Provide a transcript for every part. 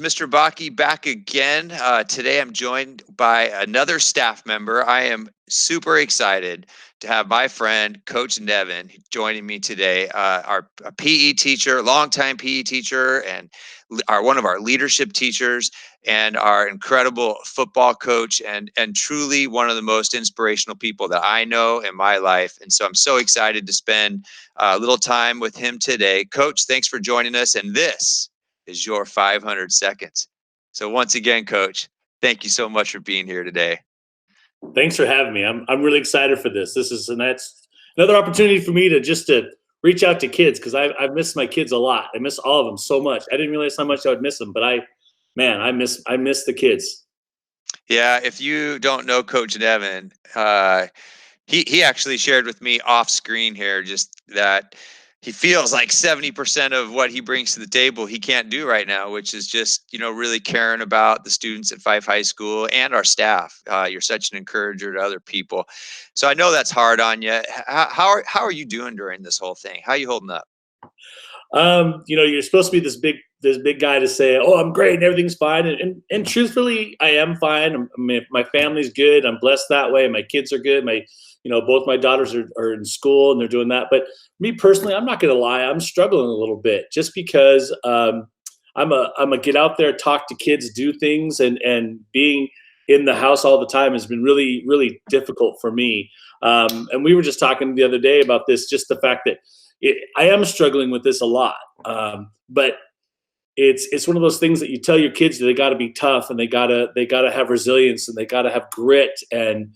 Mr. Bakke back again. Today I'm joined by another staff member. I am super excited to have my friend, Coach Nevin, joining me today. Our a PE teacher, longtime PE teacher, and one of our leadership teachers, and our incredible football coach, and truly one of the most inspirational people that I know in my life. And so I'm so excited to spend a little time with him today. Coach, thanks for joining us. And this is your 500 seconds. So once again, Coach, thank you so much for being here today. Thanks for having me. I'm really excited for this. That's another opportunity for me to reach out to kids, because I've missed my kids a lot. I miss all of them so much. I didn't realize how much I would miss them, but I miss the kids. Yeah, if you don't know Coach Nevin, he actually shared with me off screen here just that he feels like 70% of what he brings to the table he can't do right now, which is just, really caring about the students at Fife High School and our staff. You're such an encourager to other people. So I know that's hard on you. How are you doing during this whole thing? How are you holding up? You're supposed to be this big guy to say, "Oh, I'm great and everything's fine," and truthfully, I am fine. My family's good. I'm blessed that way. My kids are good. Both my daughters are in school and they're doing that. But me personally, I'm not going to lie. I'm struggling a little bit just because I'm a get out there, talk to kids, do things, and being in the house all the time has been really, really difficult for me. And we were just talking the other day about this, just the fact that I am struggling with this a lot. But it's one of those things that you tell your kids that they got to be tough, and they gotta have resilience, and they gotta have grit, and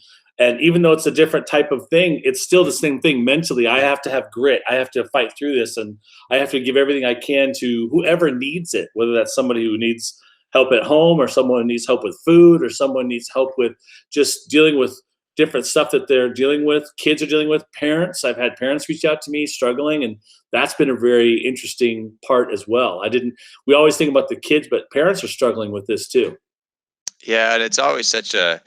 even though it's a different type of thing, it's still the same thing mentally. I have to have grit. I have to fight through this, and I have to give everything I can to whoever needs it, whether that's somebody who needs help at home, or someone who needs help with food, or someone needs help with just dealing with different stuff that they're dealing with, kids are dealing with, parents. I've had parents reach out to me struggling, and that's been a very interesting part as well. We always think about the kids, but parents are struggling with this too. Yeah, and it's always such a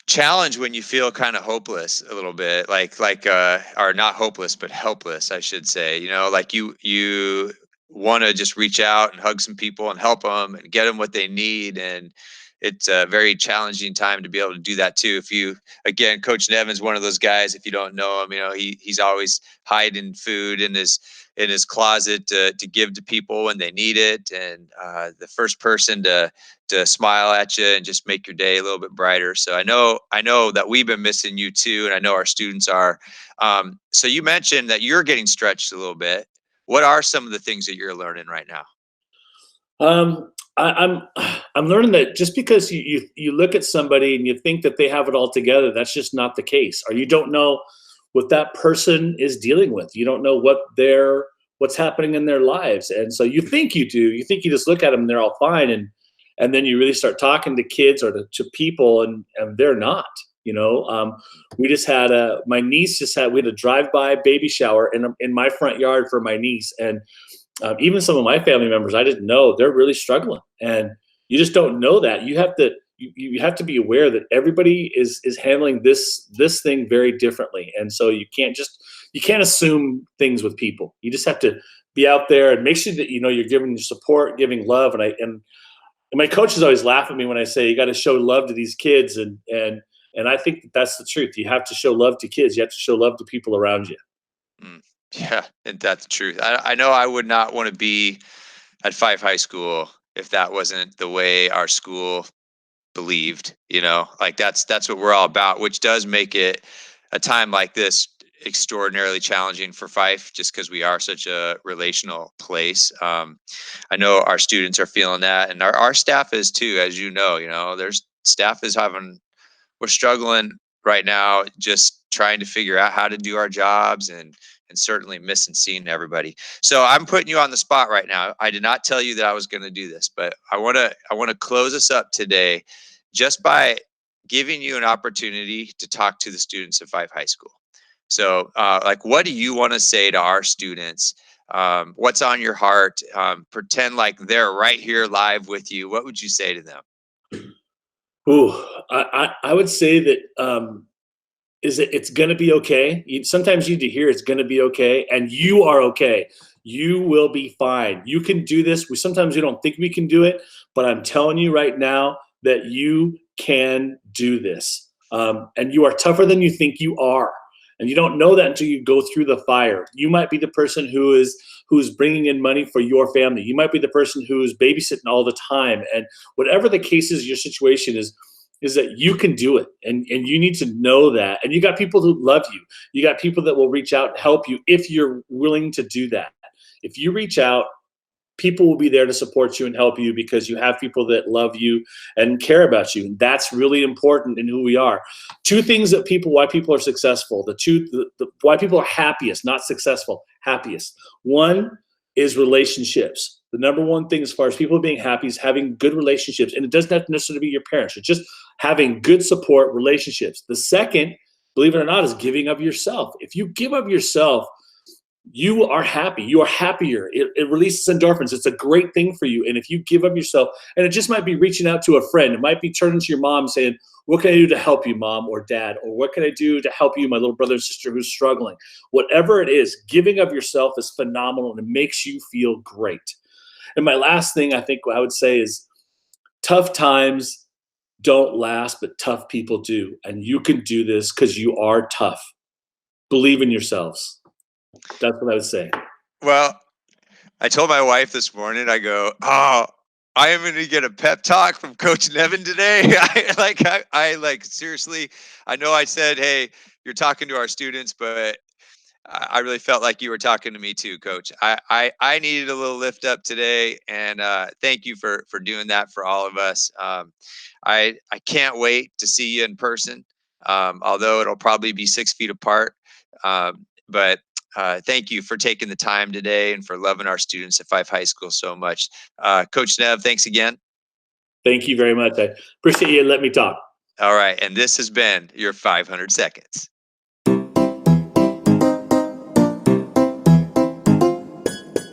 challenge when you feel kind of hopeless a little bit, or not hopeless but helpless, I should say. Like you want to just reach out and hug some people and help them and get them what they need, and it's a very challenging time to be able to do that too. If you Again, Coach Nevin's one of those guys. If you don't know him, he's always hiding food in his closet to give to people when they need it, and the first person to smile at you and just make your day a little bit brighter. So I know that we've been missing you too, and I know our students are. So you mentioned that you're getting stretched a little bit. What are some of the things that you're learning right now? I'm learning that just because you look at somebody and you think that they have it all together, that's just not the case. Or you don't know what that person is dealing with. You don't know what's happening in their lives, and so you think you do. You think you just look at them and they're all fine, and then you really start talking to kids or to people, and they're not. We just had my niece we had a drive-by baby shower in my front yard for my niece, and even some of my family members, I didn't know, they're really struggling, and you just don't know that. You have to be aware that everybody is handling this thing very differently, and so you can't assume things with people. You just have to be out there and make sure that you're giving support, giving love, and my coaches always laugh at me when I say you got to show love to these kids, and I think that's the truth. You have to show love to kids. You have to show love to people around you. Mm, yeah, and that's the truth. I know I would not want to be at Fife High School if that wasn't the way our school believed. Like that's what we're all about, which does make it a time like this extraordinarily challenging for Fife, just because we are such a relational place. I know our students are feeling that, and our staff is too. As there's staff is having we're struggling right now, just trying to figure out how to do our jobs, and certainly missing seeing everybody. So I'm putting you on the spot right now. I did not tell you that I was going to do this, but I want to close us up today just by giving you an opportunity to talk to the students of Fife High School. So, what do you want to say to our students? What's on your heart? Pretend like they're right here live with you. What would you say to them? Ooh, I would say that it's going to be okay. Sometimes you need to hear it's going to be okay, and you are okay. You will be fine. You can do this. Sometimes we don't think we can do it, but I'm telling you right now that you can do this. And you are tougher than you think you are. And you don't know that until you go through the fire. You might be the person who's bringing in money for your family. You might be the person who's babysitting all the time. And whatever the case is, your situation is that you can do it, and you need to know that. And you got people who love you. You got people that will reach out and help you if you're willing to do that. If you reach out, people will be there to support you and help you because you have people that love you and care about you. And that's really important in who we are. Two things that why people are successful, why people are happiest, not successful, happiest. One is relationships. The number one thing as far as people being happy is having good relationships. And it doesn't have to necessarily be your parents. It's just having good support relationships. The second, believe it or not, is giving of yourself. If you give of yourself, you are happy. You are happier. It releases endorphins. It's a great thing for you. And if you give of yourself, and it just might be reaching out to a friend, it might be turning to your mom saying, what can I do to help you, mom or dad? Or what can I do to help you, my little brother or sister who's struggling? Whatever it is, giving of yourself is phenomenal and it makes you feel great. And my last thing I think I would say is tough times don't last, but tough people do. And you can do this because you are tough. Believe in yourselves. That's what I would say. Well, I told my wife this morning, I go, oh, I am going to get a pep talk from Coach Nevin today. I like, seriously, I know I said, hey, you're talking to our students, but I really felt like you were talking to me too, Coach. I needed a little lift up today, and thank you for doing that for all of us. I can't wait to see you in person, although it'll probably be 6 feet apart. But thank you for taking the time today and for loving our students at Fife High School so much. Coach Nev, thanks again. Thank you very much. I appreciate you letting me talk. All right, and this has been your 500 seconds.